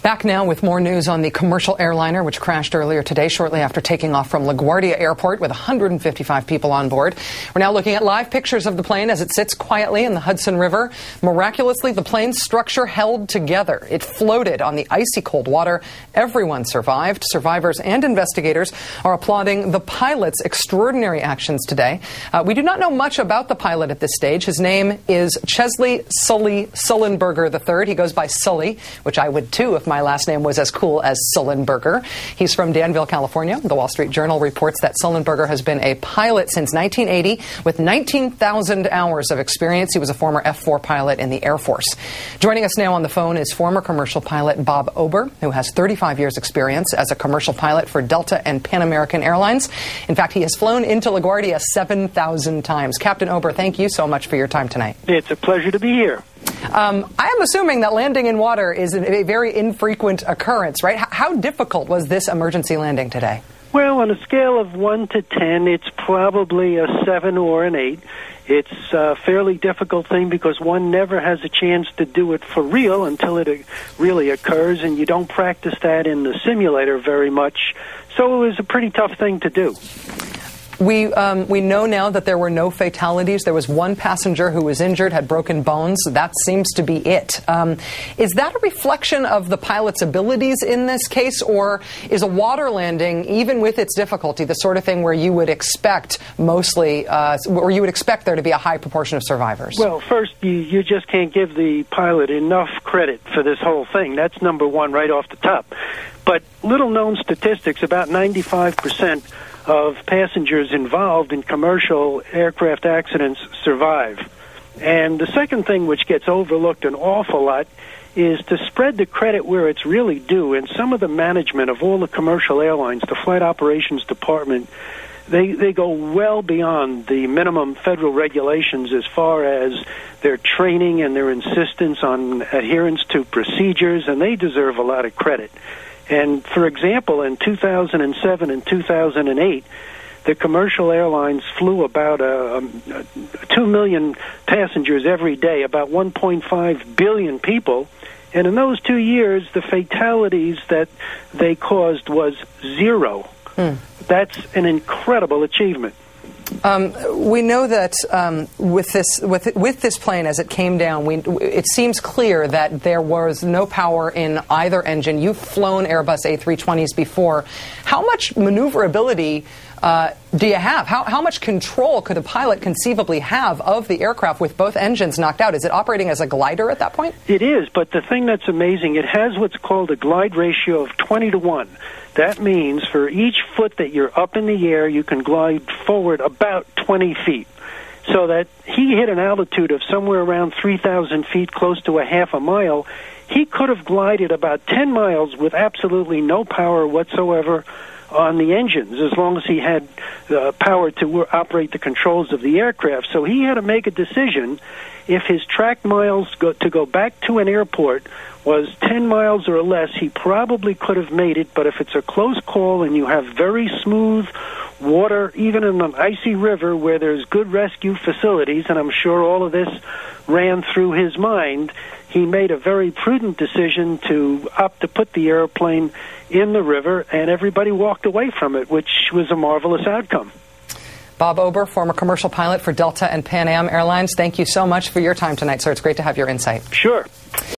Back now with more news on the commercial airliner, which crashed earlier today shortly after taking off from LaGuardia Airport with 155 people on board. We're now looking at live pictures of the plane as it sits quietly in the Hudson River. Miraculously, the plane's structure held together. It floated on the icy cold water. Everyone survived. Survivors and investigators are applauding the pilot's extraordinary actions today. We do not know much about the pilot at this stage. His name is Chesley Sully Sullenberger III. He goes by Sully, which I would too if my last name was as cool as Sullenberger. He's from Danville, California. The Wall Street Journal reports that Sullenberger has been a pilot since 1980 with 19,000 hours of experience. He was a former F-4 pilot in the Air Force. Joining us now on the phone is former commercial pilot Bob Ober, who has 35 years experience as a commercial pilot for Delta and Pan American Airlines. In fact, he has flown into LaGuardia 7,000 times. Captain Ober, thank you so much for your time tonight. It's a pleasure to be here. I am assuming that landing in water is a very infrequent occurrence, right? How difficult was this emergency landing today? Well, on a scale of 1 to 10, it's probably a 7 or an 8. It's a fairly difficult thing because one never has a chance to do it for real until it really occurs, and you don't practice that in the simulator very much. So it was a pretty tough thing to do. We know now that there were no fatalities. There was one passenger who was injured, had broken bones. That seems to be it. Is that a reflection of the pilot's abilities in this case, or is a water landing, even with its difficulty, the sort of thing where you would expect where you would expect there to be a high proportion of survivors? Well, first, you just can't give the pilot enough credit for this whole thing. That's number one right off the top. But little-known statistics, about 95% of passengers involved in commercial aircraft accidents survive. And the second thing which gets overlooked an awful lot is to spread the credit where it's really due. And some of the management of all the commercial airlines, the flight operations department, they go well beyond the minimum federal regulations as far as their training and their insistence on adherence to procedures, and they deserve a lot of credit. And, for example, in 2007 and 2008, the commercial airlines flew about 2 million passengers every day, about 1.5 billion people. And in those 2 years, the fatalities that they caused was 0. That's an incredible achievement. We know that with this plane, as it came down, it seems clear that there was no power in either engine. You've flown Airbus A320s before. How much maneuverability do you have? How much control could a pilot conceivably have of the aircraft with both engines knocked out? Is it operating as a glider at that point? It is, but the thing that's amazing, it has what's called a glide ratio of 20 to 1. That means for each foot that you're up in the air, you can glide forward about 20 feet. So that he hit an altitude of somewhere around 3,000 feet, close to a half a mile. He could have glided about 10 miles with absolutely no power whatsoever on the engines, as long as he had power to operate the controls of the aircraft. So he had to make a decision. If his track miles to go back to an airport was 10 miles or less, he probably could have made it. But if it's a close call and you have very smooth water, even in an icy river where there's good rescue facilities, and I'm sure all of this ran through his mind, he made a very prudent decision to opt to put the airplane in the river, and everybody walked away from it, which was a marvelous outcome. Bob Ober, former commercial pilot for Delta and Pan Am Airlines, thank you so much for your time tonight, sir. It's great to have your insight. Sure.